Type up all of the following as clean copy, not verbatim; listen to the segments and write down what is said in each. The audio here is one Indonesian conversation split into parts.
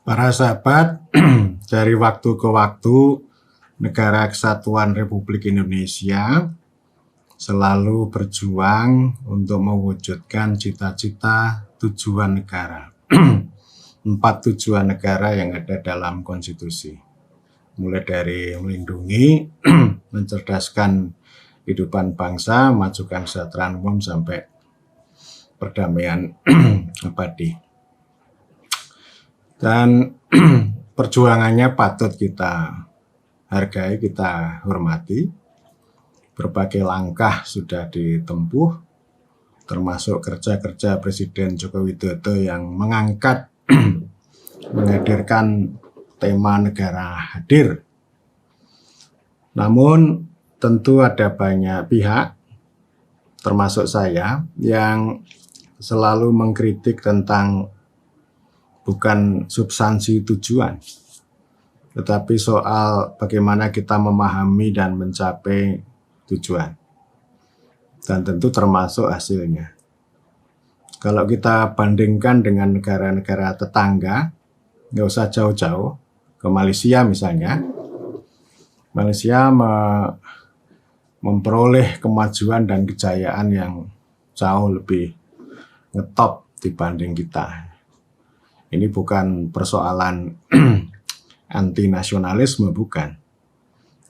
Para sahabat, dari waktu ke waktu, Negara Kesatuan Republik Indonesia selalu berjuang untuk mewujudkan cita-cita tujuan negara. 4 tujuan negara yang ada dalam konstitusi. Mulai dari melindungi, mencerdaskan kehidupan bangsa, majukan kesejahteraan umum, sampai perdamaian abadi. Dan perjuangannya patut kita hargai, kita hormati. Berbagai langkah sudah ditempuh, termasuk kerja-kerja Presiden Joko Widodo yang mengangkat, menghadirkan tema negara hadir. Namun tentu ada banyak pihak, termasuk saya, yang selalu mengkritik tentang bukan substansi tujuan, tetapi soal bagaimana kita memahami dan mencapai tujuan, dan tentu termasuk hasilnya. Kalau kita bandingkan dengan negara-negara tetangga, nggak usah jauh-jauh, ke Malaysia misalnya. Malaysia memperoleh kemajuan dan kejayaan yang jauh lebih ngetop dibanding kita. Ini bukan persoalan anti nasionalisme, bukan.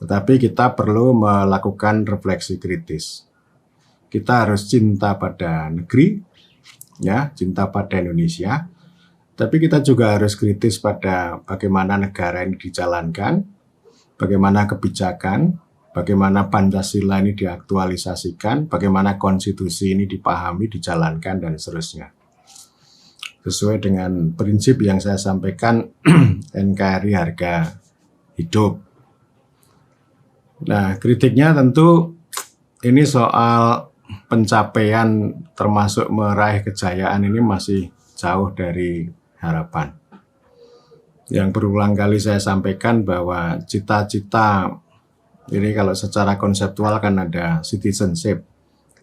Tetapi kita perlu melakukan refleksi kritis. Kita harus cinta pada negeri, ya, cinta pada Indonesia. Tapi kita juga harus kritis pada bagaimana negara ini dijalankan, bagaimana kebijakan, bagaimana Pancasila ini diaktualisasikan, bagaimana konstitusi ini dipahami, dijalankan, dan seterusnya. Sesuai dengan prinsip yang saya sampaikan, NKRI harga hidup. Nah, kritiknya tentu ini soal pencapaian termasuk meraih kejayaan ini masih jauh dari harapan. Yang berulang kali saya sampaikan bahwa cita-cita ini kalau secara konseptual kan ada citizenship,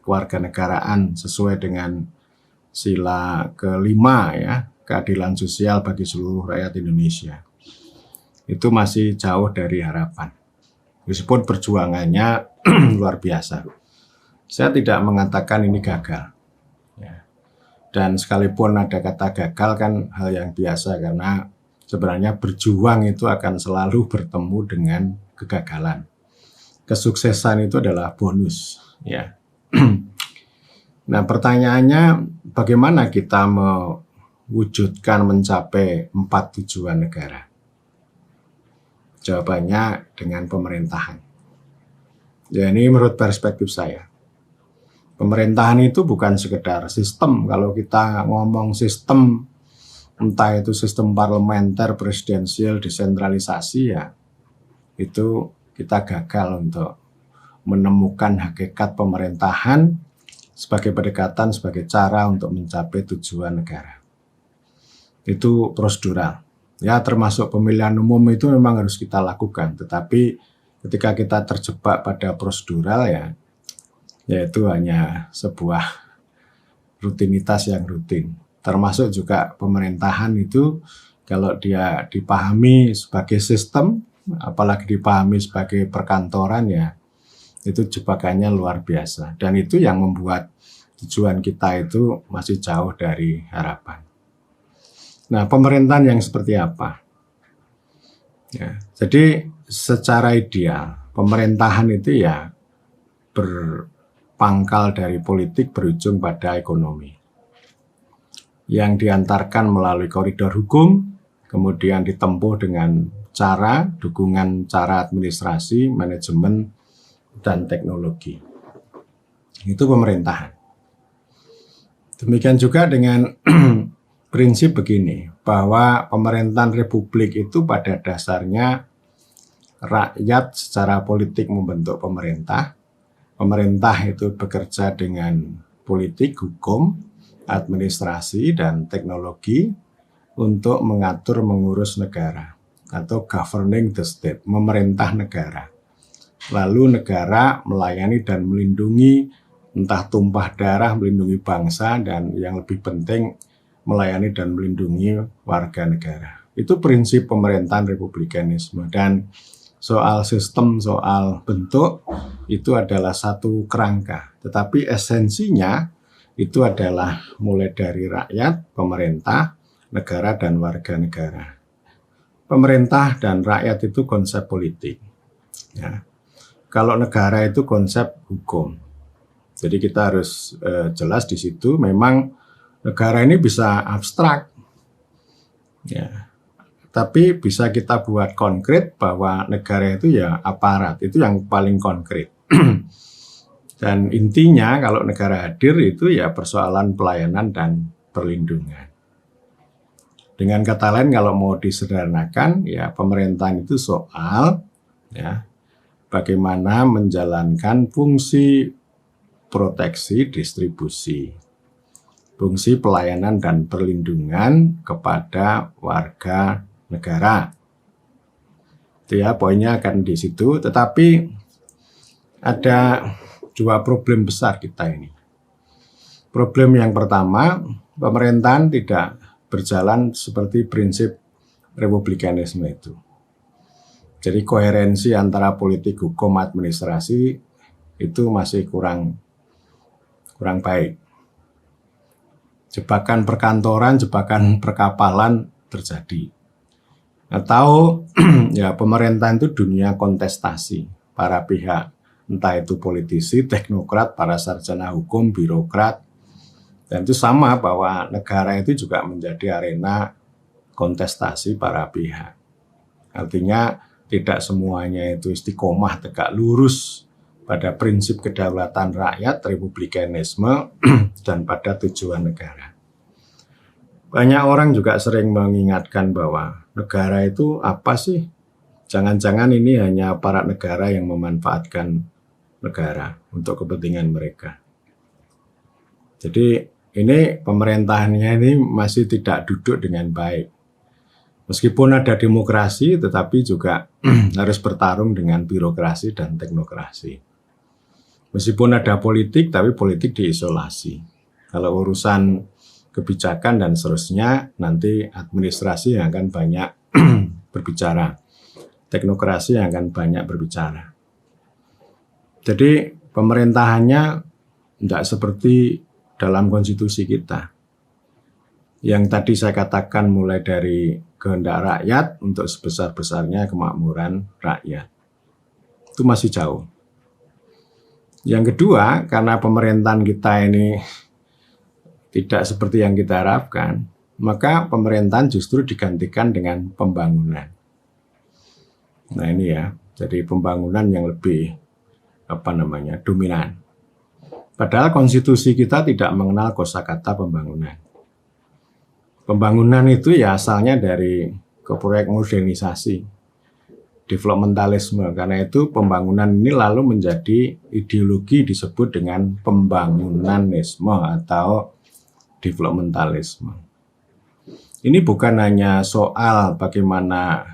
kewarganegaraan sesuai dengan sila kelima, ya, keadilan sosial bagi seluruh rakyat Indonesia. Itu masih jauh dari harapan. Meskipun perjuangannya luar biasa. Saya tidak mengatakan ini gagal. Ya. Dan sekalipun ada kata gagal kan hal yang biasa, karena sebenarnya berjuang itu akan selalu bertemu dengan kegagalan. Kesuksesan itu adalah bonus. Ya. Nah, pertanyaannya bagaimana kita mewujudkan mencapai 4 tujuan negara? Jawabannya dengan pemerintahan. Ya, ini menurut perspektif saya. Pemerintahan itu bukan sekedar sistem. Kalau kita ngomong sistem, entah itu sistem parlementer, presidensial, desentralisasi, ya itu kita gagal untuk menemukan hakikat pemerintahan sebagai pendekatan, sebagai cara untuk mencapai tujuan negara. Itu prosedural. Ya, termasuk pemilihan umum itu memang harus kita lakukan. Tetapi ketika kita terjebak pada prosedural, ya itu hanya sebuah rutinitas yang rutin. Termasuk juga pemerintahan itu kalau dia dipahami sebagai sistem, apalagi dipahami sebagai perkantoran, ya itu jebakannya luar biasa. Dan itu yang membuat tujuan kita itu masih jauh dari harapan. Nah, pemerintahan yang seperti apa? Ya, jadi secara ideal, pemerintahan itu ya berpangkal dari politik berujung pada ekonomi. Yang diantarkan melalui koridor hukum, kemudian ditempuh dengan cara, dukungan cara administrasi, manajemen, dan teknologi. Itu pemerintahan. Demikian juga dengan prinsip begini, bahwa pemerintahan republik itu pada dasarnya rakyat secara politik membentuk pemerintah. Pemerintah itu bekerja dengan politik, hukum, administrasi, dan teknologi untuk mengatur, mengurus negara, atau governing the state, memerintah negara. Lalu negara melayani dan melindungi, entah tumpah darah, melindungi bangsa, dan yang lebih penting melayani dan melindungi warga negara. Itu prinsip pemerintahan republikanisme. Dan soal sistem, soal bentuk itu adalah satu kerangka. Tetapi esensinya itu adalah mulai dari rakyat, pemerintah, negara, dan warga negara. Pemerintah dan rakyat itu konsep politik. Ya. Kalau negara itu konsep hukum. Jadi kita harus jelas di situ. Memang negara ini bisa abstrak, ya, tapi bisa kita buat konkret bahwa negara itu ya aparat, itu yang paling konkret. Dan intinya kalau negara hadir itu ya persoalan pelayanan dan perlindungan. Dengan kata lain kalau mau disederhanakan ya pemerintahan itu soal ya bagaimana menjalankan fungsi proteksi distribusi, fungsi pelayanan dan perlindungan kepada warga negara. Itu ya poinnya akan di situ. Tetapi ada dua problem besar kita ini. Problem yang pertama, pemerintahan tidak berjalan seperti prinsip republikanisme itu. Jadi koherensi antara politik, hukum, administrasi itu masih kurang baik. Jebakan perkantoran, jebakan perkapalan terjadi. Atau ya pemerintahan itu dunia kontestasi para pihak, entah itu politisi, teknokrat, para sarjana hukum, birokrat. Dan itu sama bahwa negara itu juga menjadi arena kontestasi para pihak. Artinya tidak semuanya itu istiqomah tegak lurus pada prinsip kedaulatan rakyat, republikanisme, dan pada tujuan negara. Banyak orang juga sering mengingatkan bahwa negara itu apa sih? Jangan-jangan ini hanya aparat negara yang memanfaatkan negara untuk kepentingan mereka. Jadi ini pemerintahannya ini masih tidak duduk dengan baik. Meskipun ada demokrasi, tetapi juga harus bertarung dengan birokrasi dan teknokrasi. Meskipun ada politik, tapi politik diisolasi. Kalau urusan kebijakan dan seterusnya, nanti administrasi yang akan banyak berbicara. Teknokrasi yang akan banyak berbicara. Jadi pemerintahannya tidak seperti dalam konstitusi kita. Yang tadi saya katakan mulai dari kehendak rakyat untuk sebesar-besarnya kemakmuran rakyat. Itu masih jauh. Yang kedua, karena pemerintahan kita ini tidak seperti yang kita harapkan, maka pemerintahan justru digantikan dengan pembangunan. Nah ini ya, jadi pembangunan yang lebih dominan. Padahal konstitusi kita tidak mengenal kosakata pembangunan. Pembangunan itu ya asalnya dari proyek modernisasi, developmentalisme. Karena itu pembangunan ini lalu menjadi ideologi disebut dengan pembangunanisme atau developmentalisme. Ini bukan hanya soal bagaimana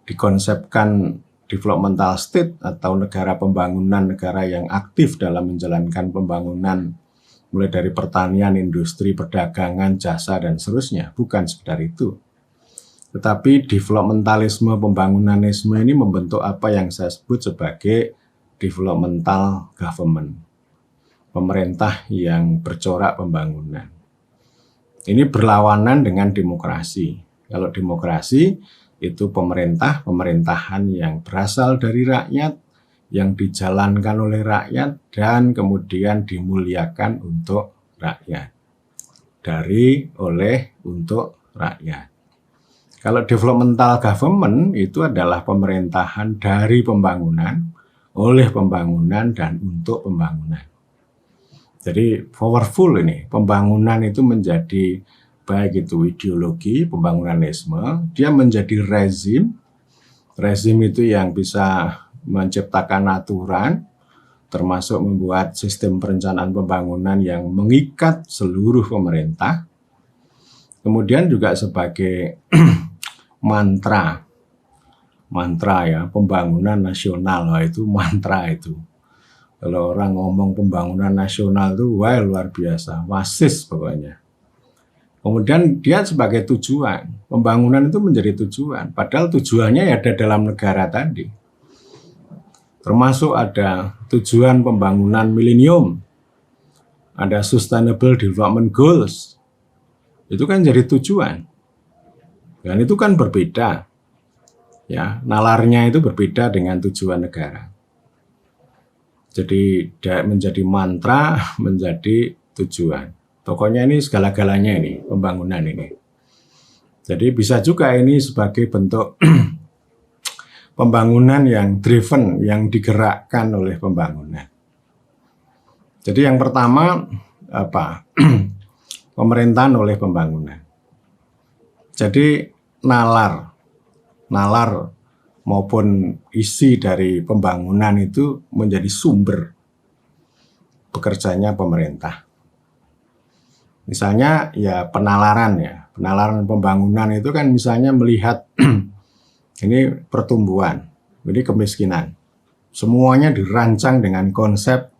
dikonsepkan developmental state atau negara pembangunan, negara yang aktif dalam menjalankan pembangunan mulai dari pertanian, industri, perdagangan, jasa, dan seterusnya. Bukan sekedar itu. Tetapi developmentalisme, pembangunanisme ini membentuk apa yang saya sebut sebagai developmental government. Pemerintah yang bercorak pembangunan. Ini berlawanan dengan demokrasi. Kalau demokrasi itu pemerintahan yang berasal dari rakyat, yang dijalankan oleh rakyat, dan kemudian dimuliakan untuk rakyat. Untuk rakyat. Kalau developmental government itu adalah pemerintahan dari pembangunan, oleh pembangunan, dan untuk pembangunan. Jadi powerful ini, pembangunan itu menjadi baik itu ideologi, pembangunanisme, dia menjadi rezim itu yang bisa menciptakan aturan, termasuk membuat sistem perencanaan pembangunan yang mengikat seluruh pemerintah. Kemudian juga sebagai mantra ya, pembangunan nasional, itu mantra itu. Kalau orang ngomong pembangunan nasional itu wah luar biasa, wasis pokoknya. Kemudian dia sebagai tujuan, pembangunan itu menjadi tujuan. Padahal tujuannya ya ada dalam negara tadi. Termasuk ada tujuan pembangunan milenium, ada Sustainable Development Goals. Itu kan jadi tujuan. Dan itu kan berbeda. Ya, nalarnya itu berbeda dengan tujuan negara. Jadi menjadi mantra, menjadi tujuan. Pokoknya ini segala-galanya ini, pembangunan ini. Jadi bisa juga ini sebagai bentuk pembangunan yang driven, yang digerakkan oleh pembangunan. Jadi yang pertama apa? Pemerintahan oleh pembangunan. Jadi nalar maupun isi dari pembangunan itu menjadi sumber bekerjanya pemerintah. Misalnya ya penalaran pembangunan itu kan misalnya melihat ini pertumbuhan, ini kemiskinan. Semuanya dirancang dengan konsep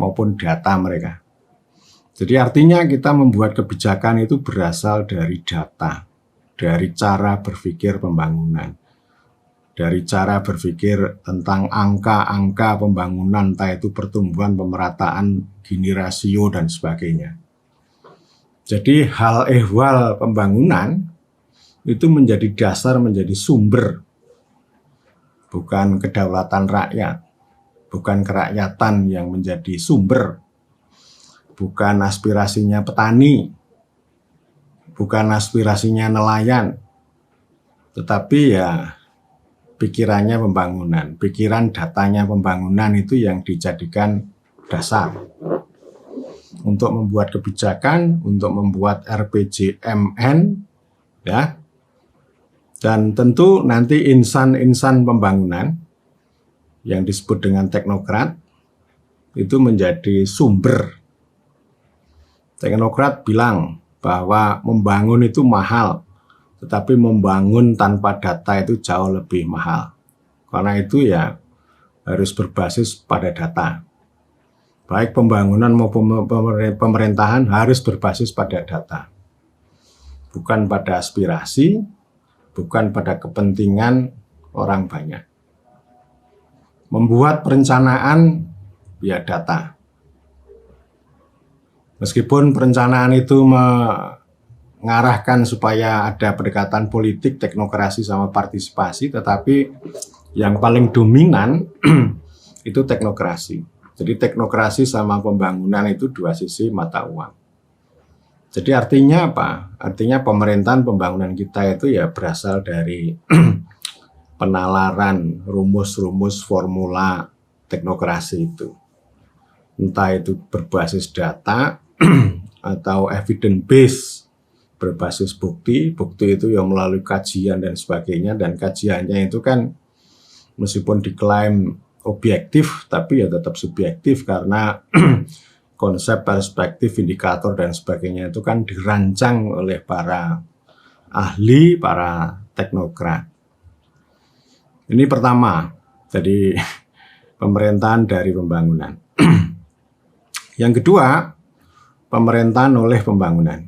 maupun data mereka. Jadi artinya kita membuat kebijakan itu berasal dari data, dari cara berpikir pembangunan, dari cara berpikir tentang angka-angka pembangunan, entah itu pertumbuhan, pemerataan, Gini rasio, dan sebagainya. Jadi hal ehwal pembangunan itu menjadi dasar, menjadi sumber, bukan kedaulatan rakyat, bukan kerakyatan yang menjadi sumber, bukan aspirasinya petani, bukan aspirasinya nelayan, tetapi ya pikirannya pembangunan, pikiran datanya pembangunan itu yang dijadikan dasar untuk membuat kebijakan, untuk membuat RPJMN, ya. Dan tentu nanti insan-insan pembangunan yang disebut dengan teknokrat itu menjadi sumber. Teknokrat bilang bahwa membangun itu mahal, tetapi membangun tanpa data itu jauh lebih mahal. Karena itu ya harus berbasis pada data. Baik pembangunan maupun pemerintahan harus berbasis pada data. Bukan pada aspirasi, bukan pada kepentingan orang banyak. Membuat perencanaan ya data. Meskipun perencanaan itu mengarahkan supaya ada pendekatan politik, teknokrasi sama partisipasi, tetapi yang paling dominan itu teknokrasi. Jadi teknokrasi sama pembangunan itu dua sisi mata uang. Jadi artinya apa? Artinya pemerintahan pembangunan kita itu ya berasal dari penalaran rumus-rumus formula teknokrasi itu. Entah itu berbasis data atau evidence base, berbasis bukti. Bukti itu yang melalui kajian dan sebagainya, dan kajiannya itu kan meskipun diklaim objektif, tapi ya tetap subjektif karena konsep, perspektif, indikator, dan sebagainya itu kan dirancang oleh para ahli, para teknokrat. Ini pertama, jadi pemerintahan dari pembangunan. Yang kedua, pemerintahan oleh pembangunan.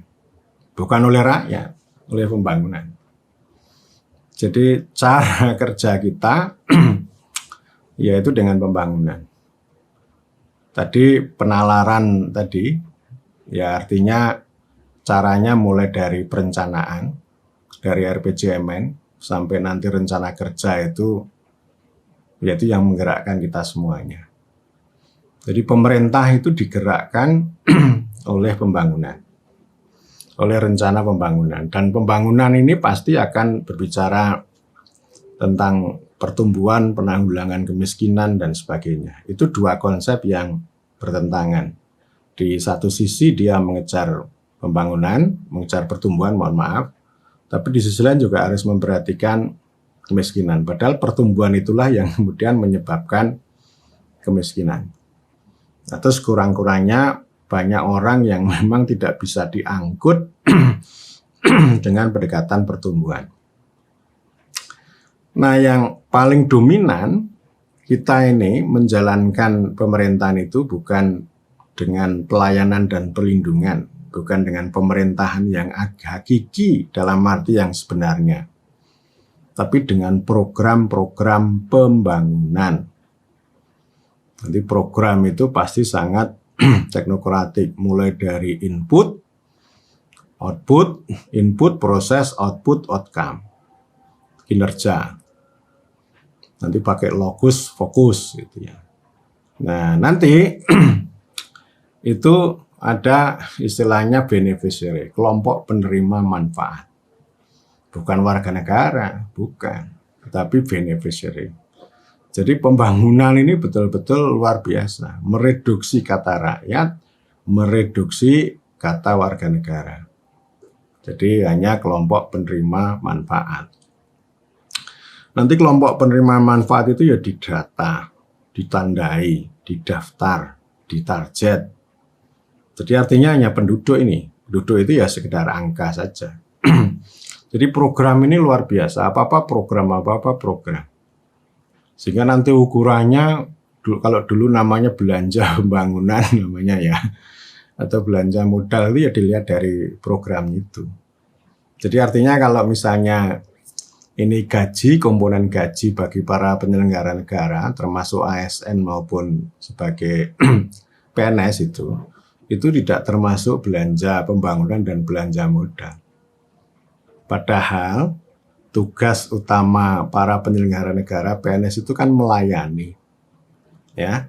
Bukan oleh rakyat, oleh pembangunan. Jadi cara kerja kita yaitu dengan pembangunan. Tadi penalaran tadi, ya artinya caranya mulai dari perencanaan, dari RPJMN, sampai nanti rencana kerja itu, yaitu yang menggerakkan kita semuanya. Jadi pemerintah itu digerakkan oleh pembangunan, oleh rencana pembangunan. Dan pembangunan ini pasti akan berbicara tentang pertumbuhan, penanggulangan kemiskinan, dan sebagainya. Itu dua konsep yang bertentangan. Di satu sisi dia mengejar pembangunan, mengejar pertumbuhan, mohon maaf, tapi di sisi lain juga harus memperhatikan kemiskinan. Padahal pertumbuhan itulah yang kemudian menyebabkan kemiskinan. Nah, terus kurang-kurangnya banyak orang yang memang tidak bisa diangkut dengan pendekatan pertumbuhan. Nah, yang paling dominan kita ini menjalankan pemerintahan itu bukan dengan pelayanan dan perlindungan, bukan dengan pemerintahan yang hakiki dalam arti yang sebenarnya, tapi dengan program-program pembangunan. Nanti program itu pasti sangat teknokratik, mulai dari input, output, input, proses, output, outcome, kinerja. Nanti pakai locus, fokus gitu ya. Nah, nanti itu ada istilahnya beneficiary, kelompok penerima manfaat. Bukan warga negara, bukan, tapi beneficiary. Jadi pembangunan ini betul-betul luar biasa, mereduksi kata rakyat, mereduksi kata warga negara. Jadi hanya kelompok penerima manfaat. Nanti kelompok penerima manfaat itu ya didata, ditandai, didaftar, ditarget. Jadi artinya hanya penduduk ini. Penduduk itu ya sekedar angka saja. Jadi program ini luar biasa. Apa-apa program, apa-apa program. Sehingga nanti ukurannya, kalau dulu namanya belanja pembangunan namanya ya, atau belanja modal itu ya dilihat dari program itu. Jadi artinya kalau misalnya ini gaji, komponen gaji bagi para penyelenggara negara, termasuk ASN maupun sebagai PNS itu tidak termasuk belanja pembangunan dan belanja modal. Padahal tugas utama para penyelenggara negara PNS itu kan melayani, ya.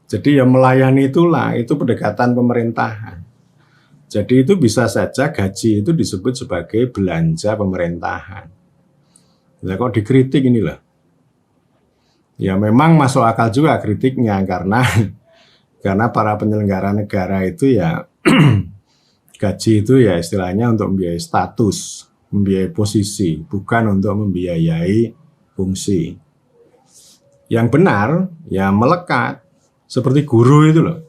Jadi ya melayani itulah, itu pendekatan pemerintahan. Jadi itu bisa saja gaji itu disebut sebagai belanja pemerintahan. Nah, kok dikritik inilah? Ya memang masuk akal juga kritiknya karena para penyelenggara negara itu ya gaji itu ya istilahnya untuk membiayai status, membiayai posisi, bukan untuk membiayai fungsi. Yang benar ya melekat, seperti guru itu loh.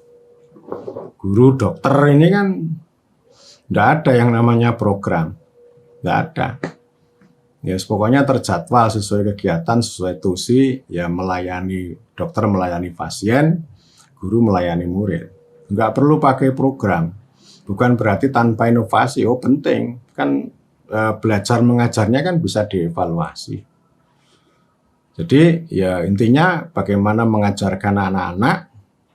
Guru dokter ini kan tidak ada yang namanya program, tidak ada. Ya pokoknya terjadwal sesuai kegiatan, sesuai tusi, ya melayani dokter melayani pasien, guru melayani murid. Nggak perlu pakai program. Bukan berarti tanpa inovasi, oh penting. Kan belajar mengajarnya kan bisa dievaluasi. Jadi ya intinya bagaimana mengajarkan anak-anak,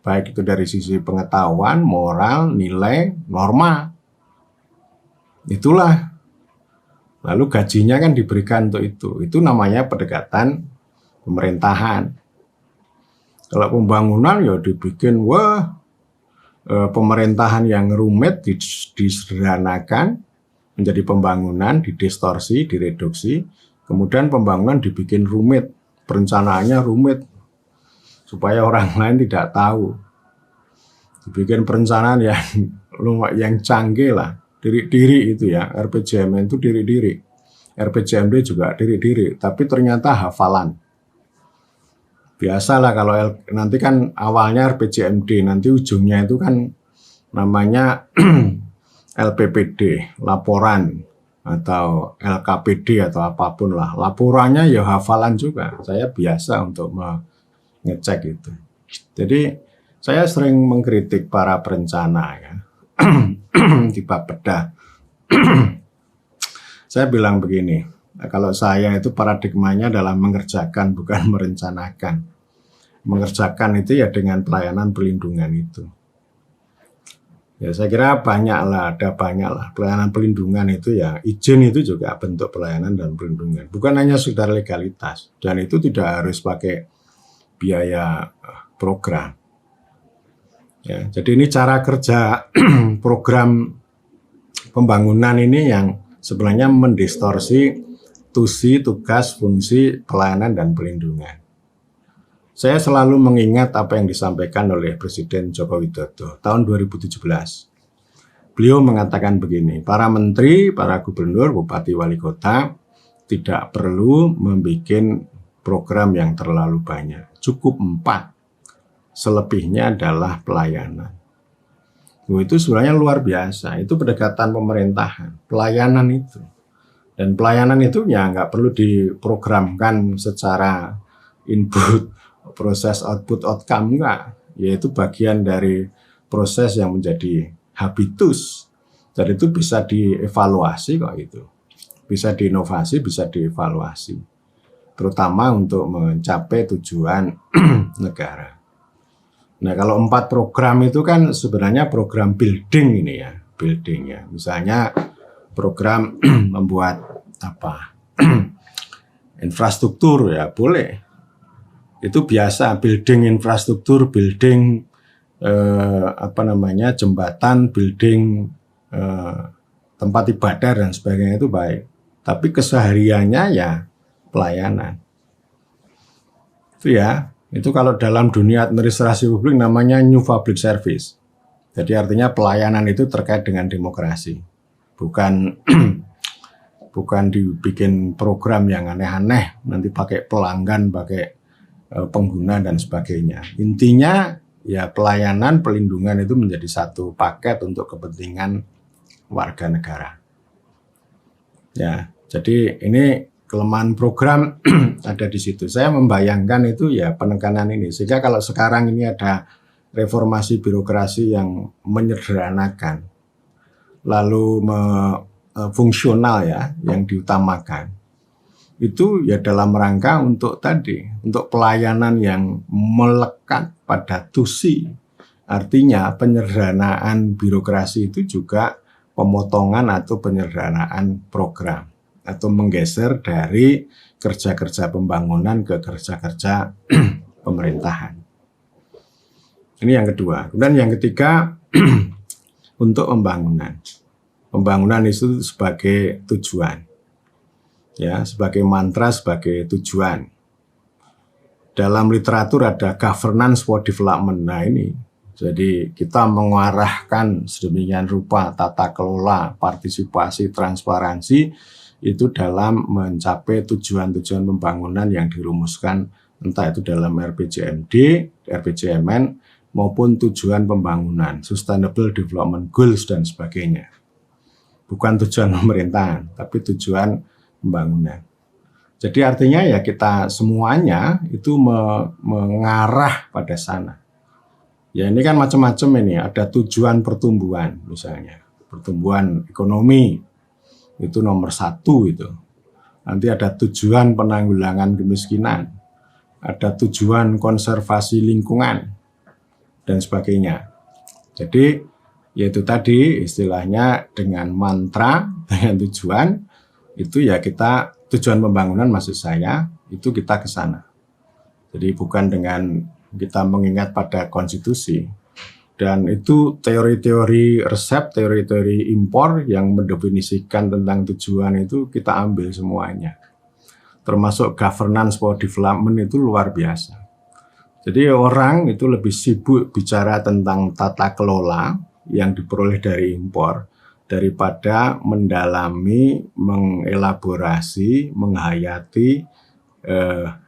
baik itu dari sisi pengetahuan, moral, nilai, norma. Itulah. Lalu gajinya kan diberikan untuk itu. Itu namanya pendekatan pemerintahan. Kalau pembangunan ya dibikin, pemerintahan yang rumit disederhanakan menjadi pembangunan, didistorsi, direduksi. Kemudian pembangunan dibikin rumit, perencanaannya rumit, supaya orang lain tidak tahu. Dibikin perencanaan yang canggih lah. Diri-diri itu ya, RPJMN itu diri-diri, RPJMD juga diri-diri, tapi ternyata hafalan. Biasalah kalau nanti kan awalnya RPJMD, nanti ujungnya itu kan namanya LPPD, laporan, atau LKPD atau apapun lah. Laporannya ya hafalan juga, saya biasa untuk mengecek itu. Jadi saya sering mengkritik para perencana ya. Di Bapeda. Saya bilang begini, kalau saya itu paradigmanya dalam mengerjakan bukan merencanakan. Mengerjakan itu ya dengan pelayanan pelindungan itu. Ya saya kira ada banyak lah pelayanan pelindungan itu ya, izin itu juga bentuk pelayanan dan pelindungan. Bukan hanya sekedar legalitas, dan itu tidak harus pakai biaya program. Ya, jadi ini cara kerja program pembangunan ini yang sebenarnya mendistorsi tusi, tugas, fungsi, pelayanan, dan pelindungan. Saya selalu mengingat apa yang disampaikan oleh Presiden Joko Widodo tahun 2017. Beliau mengatakan begini, para menteri, para gubernur, bupati, wali kota tidak perlu membuat program yang terlalu banyak. Cukup 4. Selebihnya adalah pelayanan. Itu sebenarnya luar biasa. Itu pendekatan pemerintahan, pelayanan itu. Dan pelayanan itu ya nggak perlu diprogramkan secara input, proses, output, outcome, enggak. Yaitu bagian dari proses yang menjadi habitus Dan itu bisa dievaluasi kok itu. Bisa diinovasi, bisa dievaluasi. Terutama untuk mencapai tujuan negara. Nah, kalau 4 program itu kan sebenarnya program building ini ya, building ya. Misalnya program membuat infrastruktur ya boleh. Itu biasa, building infrastruktur, building jembatan, building tempat ibadah dan sebagainya itu baik. Tapi kesehariannya ya pelayanan. Itu ya, itu kalau dalam dunia administrasi publik namanya new public service. Jadi artinya pelayanan itu terkait dengan demokrasi. Bukan dibikin program yang aneh-aneh, nanti pakai pelanggan, pakai pengguna dan sebagainya. Intinya ya pelayanan, pelindungan itu menjadi satu paket untuk kepentingan warga negara. Ya, jadi ini kelemahan program ada di situ. Saya membayangkan itu ya penekanan ini. Sehingga kalau sekarang ini ada reformasi birokrasi yang menyederhanakan, lalu fungsional ya, yang diutamakan. Itu ya dalam rangka untuk pelayanan yang melekat pada tusi. Artinya penyederhanaan birokrasi itu juga pemotongan atau penyederhanaan program, atau menggeser dari kerja-kerja pembangunan ke kerja-kerja pemerintahan. Ini yang kedua. Kemudian yang ketiga, untuk pembangunan. Pembangunan itu sebagai tujuan. Ya, sebagai mantra, sebagai tujuan. Dalam literatur ada governance for development. Nah ini, jadi kita mengarahkan sedemikian rupa tata kelola, partisipasi, transparansi, itu dalam mencapai tujuan-tujuan pembangunan yang dirumuskan entah itu dalam RPJMD, RPJMN maupun tujuan pembangunan, Sustainable Development Goals dan sebagainya. Bukan tujuan pemerintahan, tapi tujuan pembangunan. Jadi artinya ya kita semuanya itu mengarah pada sana. Ya ini kan macam-macam ini, ada tujuan pertumbuhan misalnya, pertumbuhan ekonomi, itu nomor 1 itu. Nanti ada tujuan penanggulangan kemiskinan, ada tujuan konservasi lingkungan, dan sebagainya. Jadi, yaitu tadi istilahnya dengan mantra, dengan tujuan, itu ya kita, tujuan pembangunan maksud saya, itu kita ke sana. Jadi bukan dengan kita mengingat pada konstitusi. Dan itu teori-teori resep, teori-teori impor yang mendefinisikan tentang tujuan itu kita ambil semuanya. Termasuk governance for development itu luar biasa. Jadi orang itu lebih sibuk bicara tentang tata kelola yang diperoleh dari impor daripada mendalami, mengelaborasi, menghayati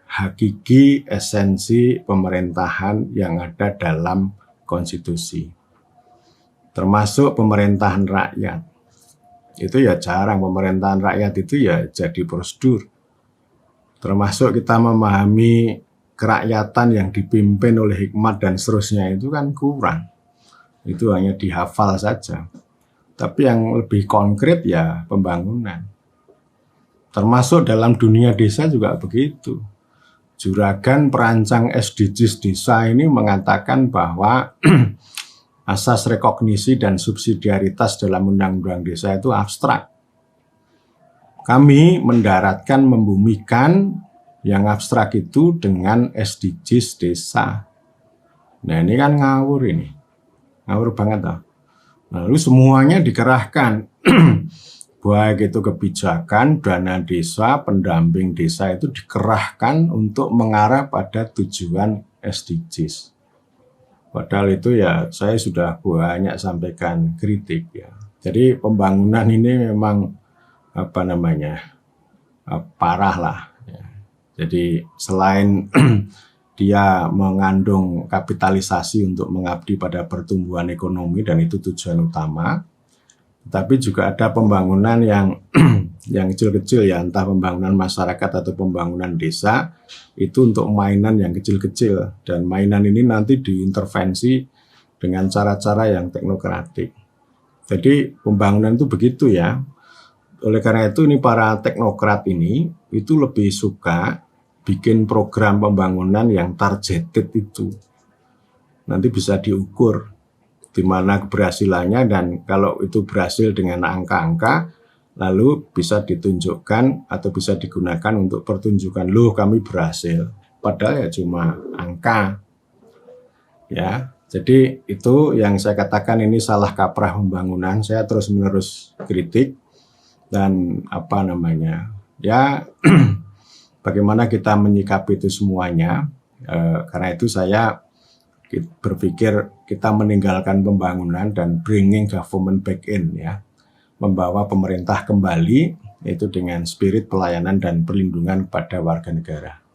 hakiki esensi pemerintahan yang ada dalam konstitusi, termasuk pemerintahan rakyat. Itu ya jarang, pemerintahan rakyat itu ya jadi prosedur. Termasuk kita memahami kerakyatan yang dipimpin oleh hikmat dan seterusnya itu kan kurang. Itu hanya dihafal saja. Tapi yang lebih konkret ya pembangunan. Termasuk dalam dunia desa juga begitu. Juragan perancang SDGs desa ini mengatakan bahwa asas rekognisi dan subsidiaritas dalam undang-undang desa itu abstrak. Kami mendaratkan, membumikan yang abstrak itu dengan SDGs desa. Nah ini kan ngawur ini. Ngawur banget toh. Lalu semuanya dikerahkan. Baik itu kebijakan, dana desa, pendamping desa itu dikerahkan untuk mengarah pada tujuan SDGs. Padahal itu ya saya sudah banyak sampaikan kritik ya. Jadi pembangunan ini memang parah lah. Ya. Jadi selain dia mengandung kapitalisasi untuk mengabdi pada pertumbuhan ekonomi dan itu tujuan utama, tapi juga ada pembangunan yang kecil-kecil ya, entah pembangunan masyarakat atau pembangunan desa, itu untuk mainan yang kecil-kecil. Dan mainan ini nanti diintervensi dengan cara-cara yang teknokratik. Jadi pembangunan itu begitu ya. Oleh karena itu ini para teknokrat ini itu lebih suka bikin program pembangunan yang targeted itu. Nanti bisa diukur di mana keberhasilannya, dan kalau itu berhasil dengan angka-angka, lalu bisa ditunjukkan atau bisa digunakan untuk pertunjukan, loh kami berhasil. Padahal ya cuma angka. Ya, jadi itu yang saya katakan ini salah kaprah pembangunan. Saya terus-menerus kritik dan ya bagaimana kita menyikapi itu semuanya. Karena itu saya berpikir kita meninggalkan pembangunan dan bringing government back in, ya, membawa pemerintah kembali, yaitu dengan spirit pelayanan dan perlindungan kepada warga negara.